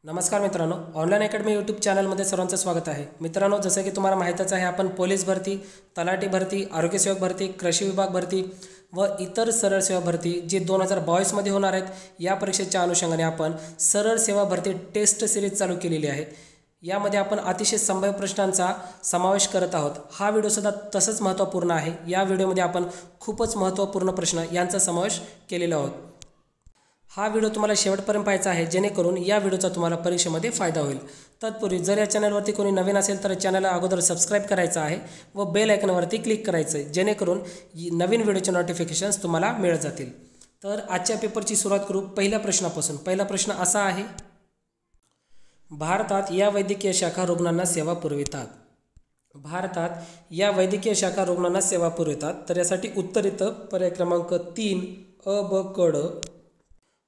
नमस्कार मित्रांनो, online academy YouTube चॅनलमध्ये सर्वांचं स्वागत आहे. मित्रांनो, जसं की तुम्हाला माहीतच आहे, आपण पोलीस भरती, तलाठी भरती, आरोग्यसेवक भरती, कृषी विभाग भरती व इतर सरळ सेवा भरती जे 2022 मध्ये होणार आहेत, या परीक्षेच्या अनुषंगाने आपण सरळ सेवा भरती टेस्ट सिरीज चालू केलेली आहे. यामध्ये आपण अतिशय संभाव्य प्रश्नांचा समावेश करत आहोत. हा व्हिडिओसुद्धा तसंच महत्त्वपूर्ण आहे. या व्हिडिओमध्ये आपण खूपच महत्त्वपूर्ण प्रश्न यांचा समावेश केलेला आहोत. हा व्हिडिओ तुम्हाला शेवटपर्यंत पाहायचा आहे, जेणेकरून या व्हिडिओचा तुम्हाला परीक्षेमध्ये फायदा होईल. तत्पूर्वी जर या चॅनलवरती कोणी नवीन असेल तर चॅनलला अगोदर सबस्क्राईब करायचं आहे व बेल आयकॉनवरती क्लिक करायचं आहे, जेणेकरून नवीन व्हिडिओचे नोटिफिकेशन्स तुम्हाला मिळत जातील. तर आजच्या पेपरची सुरुवात करू पहिल्या प्रश्नापासून. पहिला प्रश्न असा आहे, भारतात या वैद्यकीय शाखा रुग्णांना सेवा पुरवितात. भारतात या वैद्यकीय शाखा रुग्णांना सेवा पुरवितात. तर यासाठी उत्तर येतं पर्याय क्रमांक 3 अ ब क ड.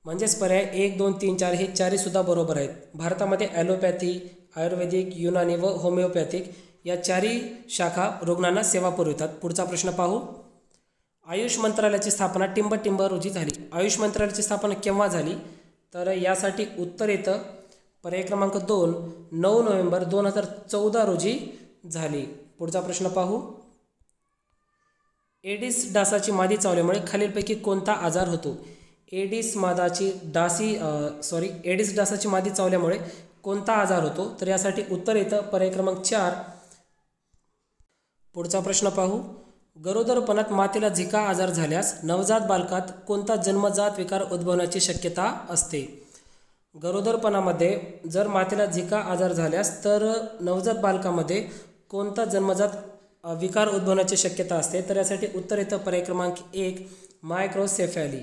म्हणजेच पर्याय 1 2 3 4 हे चारहीसुद्धा बरोबर आहेत. भारतामध्ये ॲलोपॅथी, आयुर्वेदिक, युनानी व होमिओपॅथिक या चारही शाखा रुग्णांना सेवा पुरवितात. पुढचा प्रश्न पाहू. आयुष मंत्रालयाची स्थापना टिंब रोजी झाली. आयुष मंत्रालयाची स्थापना केव्हा झाली? तर यासाठी उत्तर येतं पर्याय क्रमांक 2 9 नोव्हेंबर 2014 रोजी झाली. पुढचा प्रश्न पाहू. एडिस डासाची मादी चावल्यामुळे खालीलपैकी कोणता आजार होतो? एडिस डासाची मादी चावल्यामुळे कोणता आजार होतो? तर यासाठी उत्तर येतं पर्याय क्रमांक 4. पुढचा प्रश्न पाहू. गरोदरपणात मातेला झिका आजार झाल्यास नवजात बालकात कोणता जन्मजात विकार उद्भवण्याची शक्यता असते? गरोदरपणामध्ये जर मातेला झिका आजार झाल्यास तर नवजात बालकामध्ये कोणता जन्मजात विकार उद्भवण्याची शक्यता असते? तर यासाठी उत्तर येतं पर्याय क्रमांक 1 मायक्रोसेफॅली.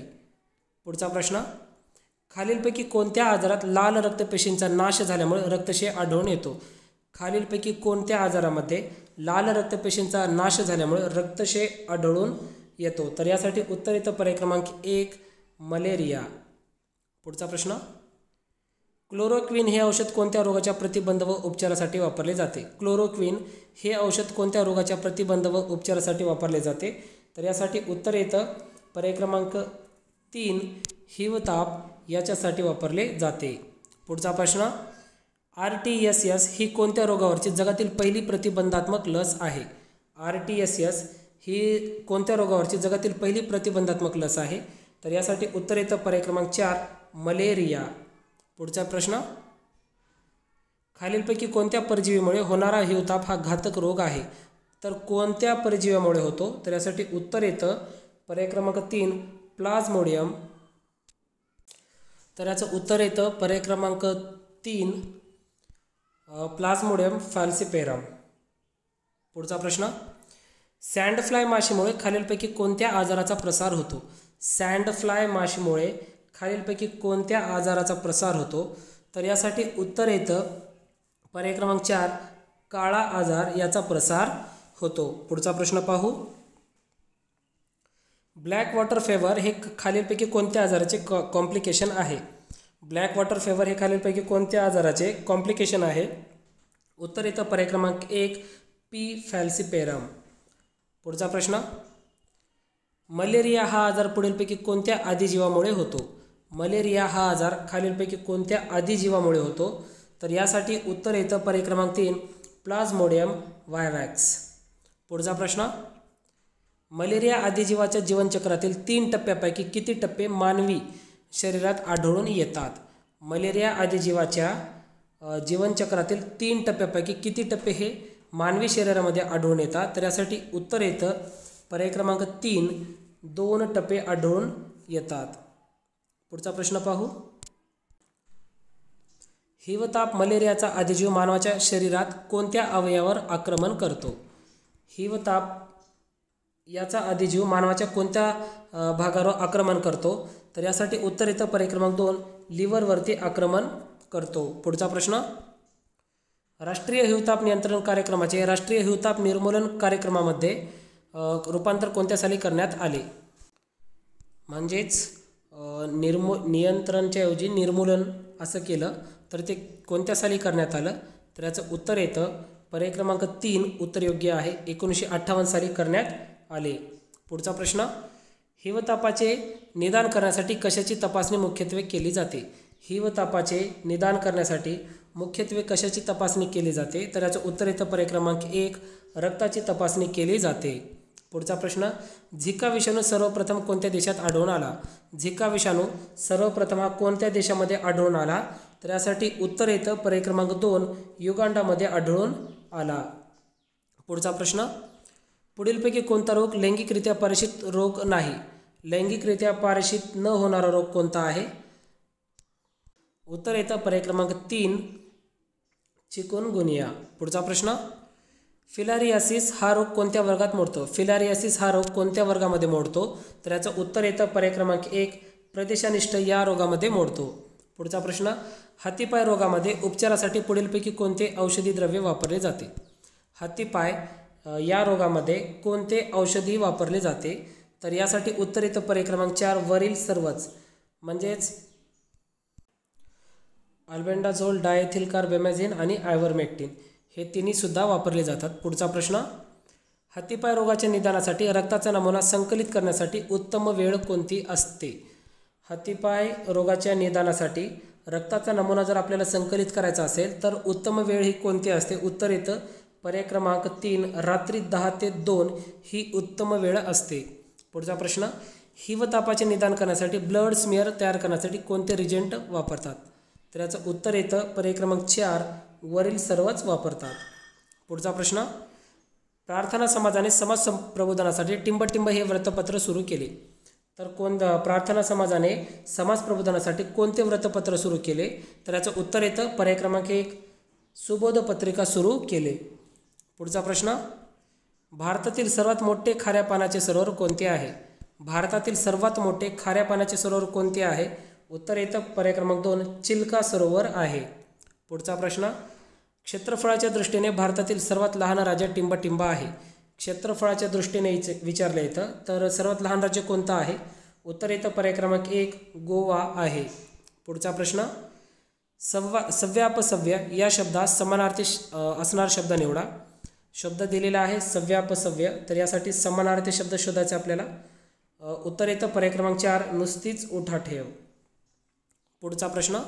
पुढचा प्रश्न. खालीलपैकी कोणत्या आजारात लाल रक्तपेशींचा नाश झाल्यामुळे रक्तक्षय आढळून येतो? खालीलपैकी कोणत्या आजारामध्ये लाल रक्तपेशींचा नाश झाल्यामुळे रक्तक्षय आढळून येतो? तर यासाठी उत्तर येतं पर्याय क्रमांक 1 मलेरिया. पुढचा प्रश्न. क्लोरोक्विन हे औषध कोणत्या रोगाच्या प्रतिबंध व उपचारासाठी वापरले जाते? क्लोरोक्विन हे औषध कोणत्या रोगाच्या प्रतिबंध व उपचारासाठी वापरले जाते? तर यासाठी उत्तर येतं पर्याय क्रमांक 3 हिवताप याच्यासाठी वापरले जाते. पुढचा प्रश्न. RTSS ही कोणत्या रोगावरची जगातील पहिली प्रतिबंधात्मक लस आहे? RTSS ही कोणत्या रोगावरची जगातील पहिली प्रतिबंधात्मक लस आहे? तर यासाठी उत्तर येतं पर्याय क्रमांक 4 मलेरिया. पुढचा प्रश्न. खालीलपैकी कोणत्या परजीवीमुळे होणारा हिवताप हा घातक रोग आहे? तर कोणत्या परजीवीमुळे होतो? तर यासाठी उत्तर येतं पर्याय क्रमांक 3 प्लाझ्मोडियम. तर याचं उत्तर येतं पर्याय क्रमांक 3 प्लाझ्मोडियम फॅल्सिपेरम. पुढचा प्रश्न. सँडफ्लाय माशीमुळे खालीलपैकी कोणत्या आजाराचा प्रसार होतो? सँडफ्लाय माशीमुळे खालीलपैकी कोणत्या आजाराचा प्रसार होतो? तर यासाठी उत्तर येतं पर्याय क्रमांक 4 काळा आजार याचा प्रसार होतो. पुढचा प्रश्न पाहू. ब्लॅक वॉटर फेवर हे खालीलपैकी कोणत्या आजाराचे कॉम्प्लिकेशन आहे? ब्लॅक वॉटर फेवर हे खालीलपैकी कोणत्या आजाराचे कॉम्प्लिकेशन आहे? उत्तर येतं पर्याय क्रमांक 1 पी फॅल्सिपेरम. पुढचा प्रश्न. मलेरिया हा आजार पुढीलपैकी कोणत्या आदिजीवामुळे होतो? मलेरिया हा आजार खालीलपैकी कोणत्या आदिजीवामुळे होतो? तर यासाठी उत्तर येतं पर्याय क्रमांक 3 प्लाझ्मोडियम वायवॅक्स. पुढचा प्रश्न. मलेरिया आदिजीवाच्या जीवनचक्रातील 3 टप्प्यापैकी किती टप्पे मानवी शरीरात आढळून येतात? मलेरिया आदिजीवाच्या जीवनचक्रातील 3 टप्प्यापैकी किती टप्पे हे मानवी शरीरामध्ये आढळून येतात? तर यासाठी उत्तर येतं पर्याय क्रमांक 3 2 टप्पे आढळून येतात. पुढचा प्रश्न पाहू. हिवताप मलेरियाचा आदिजीव मानवाच्या शरीरात कोणत्या अवयवावर आक्रमण करतो? हिवताप याचा आदिजीव मानवाच्या कोणत्या भागावर आक्रमण करतो? तर यासाठी उत्तर येतं पर्याय क्रमांक 2 लिव्हरवरती आक्रमण करतो. पुढचा प्रश्न. राष्ट्रीय हिवताप नियंत्रण कार्यक्रमाचे राष्ट्रीय हिवताप निर्मूलन कार्यक्रमामध्ये रूपांतर कोणत्या साली करण्यात आले? म्हणजेच नियंत्रणच्या ऐवजी निर्मूलन असं केलं, तर ते कोणत्या साली करण्यात आलं? तर याचं उत्तर येतं पर्याय क्रमांक 3 उत्तर योग्य आहे. 1958 साली करण्यात आले. पुढचा प्रश्न. हिवतापाचे निदान करण्यासाठी कशाची तपासणी मुख्यत्वे केली जाते? हिवतापाचे निदान करण्यासाठी मुख्यत्वे कशाची तपासणी केली जाते? तर याचं उत्तर येतं पर्याय क्रमांक 1, रक्ताची तपासणी केली जाते. पुढचा प्रश्न, झिका विषाणू सर्वप्रथम कोणत्या देशात आढळून आला? झिका विषाणू सर्वप्रथम हा कोणत्या देशामध्ये आढळून आला? तर यासाठी उत्तर येतं पर्याय क्रमांक 2, युगांडामध्ये आढळून आला. पुढचा प्रश्न, पुढीलपैकी कोणता रोग लैंगिकरित्या पारेषित रोग नाही? लैंगिकरित्या पारेषित न होणारा रोग कोणता आहे? उत्तर येतं पर्याय क्रमांक 3, चिकुनगुनिया. पुढचा प्रश्न, फिलारियासिस हा रोग कोणत्या वर्गात मोडतो? फिलारियासिस हा रोग कोणत्या वर्गामध्ये मोडतो? तर याचं उत्तर येतं पर्याय क्रमांक 1, प्रदेशानिष्ठ या रोगामध्ये मोडतो. पुढचा प्रश्न, हातीपाय रोगामध्ये उपचारासाठी पुढीलपैकी कोणते औषधी द्रव्य वापरले जाते? हातीपाय या रोगामध्ये कोणते औषधी वापरले जाते? तर यासाठी उत्तर येतं पर्याय क्रमांक 4, वरील सर्वच. म्हणजेच अल्बेंडाझोल, डायथिल कार्बेमॅझिन आणि आयव्हरमेक्टिन हे तिन्ही सुद्धा वापरले जातात. पुढचा प्रश्न, हातीपाय रोगाच्या निदानासाठी रक्ताचा नमुना संकलित करण्यासाठी उत्तम वेळ कोणती असते? हातीपाय रोगाच्या निदानासाठी रक्ताचा नमुना जर आपल्याला संकलित करायचा असेल तर उत्तम वेळ ही कोणती असते? उत्तर येतं पर्याय क्रमांक 3, रात्री 10 ते 2 ही उत्तम वेळ असते. पुढचा प्रश्न, हिवतापाचे निदान करण्यासाठी ब्लड स्मिअर तयार करण्यासाठी कोणते रिजेंट वापरतात? तर याचं उत्तर येतं पर्याय क्रमांक 4, वरील सर्वच वापरतात. पुढचा प्रश्न, प्रार्थना समाजाने समाज प्रबोधनासाठी टिंबटिंब हे वृत्तपत्र सुरू केले. तर प्रार्थना समाजाने समाज प्रबोधनासाठी कोणते वृत्तपत्र सुरू केले? तर याचं उत्तर येतं पर्याय क्रमांक 1, सुबोध पत्रिका सुरू केले. पुढचा प्रश्न, भारतातील सर्वात मोठे खाऱ्या पाण्याचे सरोवर कोणते आहे? भारतातील सर्वात मोठे खाऱ्या पाण्याचे सरोवर कोणते आहे? उत्तर येतं पर्याय क्रमांक 2, चिल्का सरोवर आहे. पुढचा प्रश्न, क्षेत्रफळाच्या दृष्टीने भारतातील सर्वात लहान राज्य टिंबटिंब आहे. क्षेत्रफळाच्या दृष्टीने विचारलं येतं तर सर्वात लहान राज्य कोणतं आहे? उत्तर येतं पर्याय क्रमांक 1, गोवा आहे. पुढचा प्रश्न, सव्यापसव्य या शब्दात समानार्थी असणारा शब्द निवडा. शब्द दिलेला आहे सव्यापसव्य, तर यासाठी समानार्थी शब्द शोधायचे आपल्याला. उत्तर येतं पर्याय क्रमांक 4, नुसतीच उठाठेव. पुढचा प्रश्न,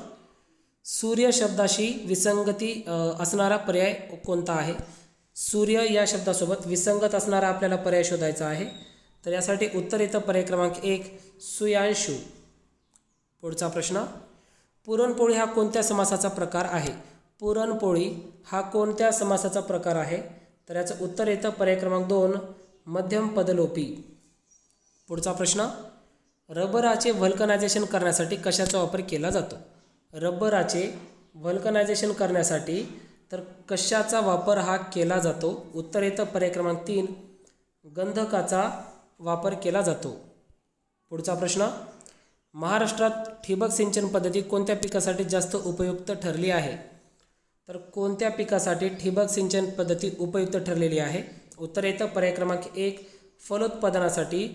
सूर्य शब्दाशी विसंगती असणारा पर्याय कोणता आहे? सूर्य या शब्दासोबत विसंगत असणारा आपल्याला पर्याय शोधायचा आहे. तर यासाठी उत्तर येतं पर्याय क्रमांक 1, सूर्यांशू. पुढचा प्रश्न, पुरणपोळी हा कोणत्या समासाचा प्रकार आहे? पुरणपोळी हा कोणत्या समासाचा प्रकार आहे? तर याचं उत्तर येतं पर्याय क्रमांक 2, मध्यम पदलोपी. पुढचा प्रश्न, रबराचे व्हल्कनायझेशन करण्यासाठी कशाचा वापर केला जातो? रबराचे व्हल्कनायझेशन करण्यासाठी तर कशाचा वापर हा केला जातो? उत्तर येतं पर्याय क्रमांक 3, गंधकाचा वापर केला जातो. पुढचा प्रश्न, महाराष्ट्रात ठिबक सिंचन पद्धती कोणत्या पिकासाठी जास्त उपयुक्त ठरली आहे? तर कोणत्या पिकासाठी ठिबक सिंचन पद्धती उपयुक्त ठरलेली आहे? उत्तर येतं पर्याय क्रमांक 1, फलोत्पादनासाठी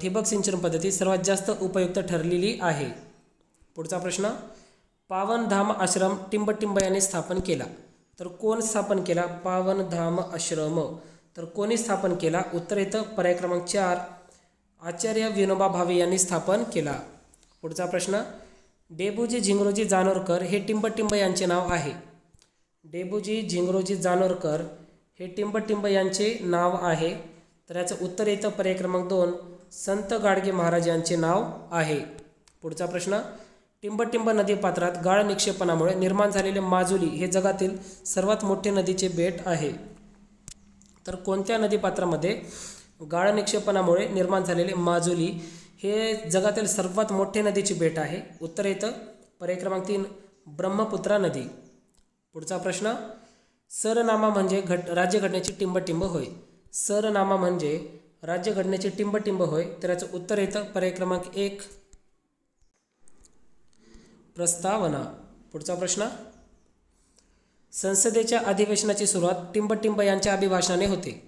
ठिबक सिंचन पद्धती सर्वात जास्त उपयुक्त ठरलेली आहे. पुढचा प्रश्न, पावनधाम आश्रम टिंबटिंब यांनी स्थापन केला. तर कोण स्थापन केला पावनधाम आश्रम? तर कोणी स्थापन केला? उत्तर येतं पर्याय क्रमांक 4, आचार्य विनोबा भावे यांनी स्थापन केला. पुढचा प्रश्न, डेबूजी झिंगरोजी जानोरकर हे टिंबटिंब यांचे नाव आहे. डेबूजी झिंगरोजी जानोरकर हे टिंबटिंब यांचे नाव आहे. तर याचं उत्तर येतं पर्याय क्रमांक 2, संत गाडगे महाराज यांचे नाव आहे. पुढचा प्रश्न, टिंबटिंब नदीपात्रात गाळ निक्षेपणामुळे निर्माण झालेले माजुली हे जगातील सर्वात मोठे नदीचे बेट आहे. तर कोणत्या नदीपात्रामध्ये गाळ निक्षेपणामुळे निर्माण झालेले माजुली हे जगातील सर्वात मोठे नदीचे बेट आहे? उत्तर येतं पर्याय क्रमांक 3, ब्रह्मपुत्रा नदी. पुढचा प्रश्न, सरनामा म्हणजे राज्यघटनेची टिंबटिंब होय. सरनामा म्हणजे राज्यघटनेची टिंबटिंब होय. तर याचं उत्तर येतं पर्याय क्रमांक 1, प्रस्तावना. पुढचा प्रश्न, संसदेच्या अधिवेशनाची सुरुवात टिंबटिंब यांच्या अभिभाषणाने होते.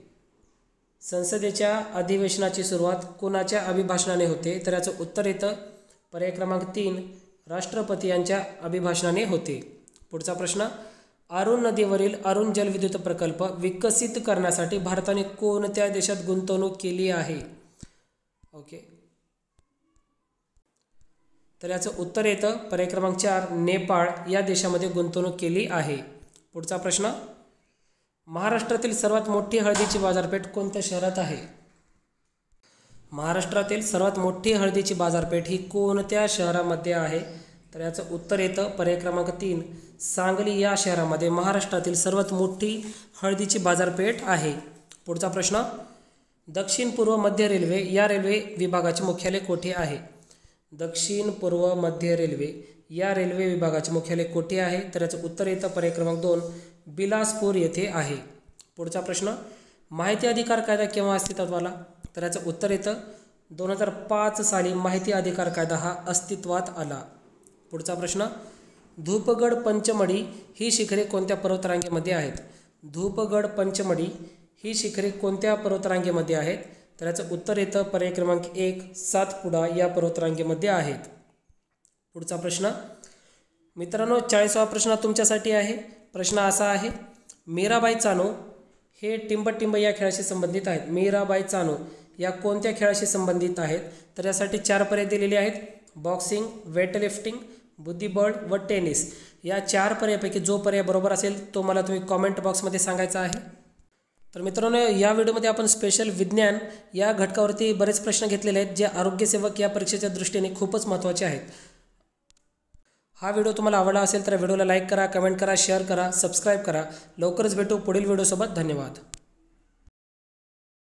संसदेच्या अधिवेशनाची सुरुवात कोणाच्या अभिभाषणाने होते? तर याचं उत्तर येतं पर्याय क्रमांक 3, राष्ट्रपती यांच्या अभिभाषणाने होते. पुढचा प्रश्न, अरुण नदीवरील अरुण जलविद्युत प्रकल्प विकसित करण्यासाठी भारताने कोणत्या देशात गुंतवणूक केली आहे? ओके, तर याचं उत्तर येतं पर्याय क्रमांक 4 नेपाळ या देशामध्ये गुंतवणूक केली आहे. पुढचा प्रश्न, महाराष्ट्रातील सर्वात मोठी हळदीची बाजारपेठ कोणत्या शहरात आहे? महाराष्ट्रातील सर्वात मोठी हळदीची बाजारपेठ ही कोणत्या शहरामध्ये आहे? तर याचं उत्तर येतं पर्याय क्रमांक 3 सांगली या शहरामध्ये महाराष्ट्रातील सर्वात मोठी हळदीची बाजारपेठ आहे. पुढचा प्रश्न, दक्षिण पूर्व मध्य रेल्वे या रेल्वे विभागाचे मुख्यालय कोठे आहे? दक्षिण पूर्व मध्य रेल्वे या रेल्वे विभागाचे मुख्यालय कोठे आहे? तर याचं उत्तर येतं पर्याय क्रमांक 2 बिलासपूर येथे आहे. पुढचा प्रश्न, माहिती अधिकार कायदा केव्हा अस्तित्वात आला? तर याचं उत्तर येतं 2005 साली माहिती अधिकार कायदा हा अस्तित्वात आला. पुढचा प्रश्न, धूपगड पंचमढी ही शिखरे कोणत्या पर्वतरांगेमध्ये आहेत? धूपगड पंचमढी ही शिखरे कोणत्या पर्वतरांगेमध्ये आहेत? तर याचं उत्तर येतं पर्याय क्रमांक 1 सातपुडा या पर्वतरांगेमध्ये आहेत. पुढचा प्रश्न, मित्रांनो 40वा प्रश्न तुमच्यासाठी आहे. प्रश्न असा आहे, मीराबाई चानू हे टिंबटिंब या खेळाशी संबंधित आहेत. मीराबाई चानू या कोणत्या खेळाशी संबंधित आहेत? तर यासाठी 4 पर्याय दिलेले आहेत. बॉक्सिंग, वेटलिफ्टिंग, बुद्धिबळ व टेनिस. या 4 पर्यायापैकी जो पर्याय बरोबर असेल तो मला तुम्ही कॉमेंट बॉक्समध्ये सांगायचा आहे. तर मित्रांनो या व्हिडिओमध्ये आपण स्पेशल विज्ञान या घटकावरती बरेच प्रश्न घेतलेले आहेत जे आरोग्यसेवक या परीक्षेच्या दृष्टीने खूपच महत्त्वाचे आहेत. हा व्हिडिओ तुम्हाला आवडला असेल तर व्हिडिओला लाईक करा, कमेंट करा, शेअर करा, सबस्क्राईब करा. लवकरच भेटू पुढील व्हिडिओसोबत. धन्यवाद.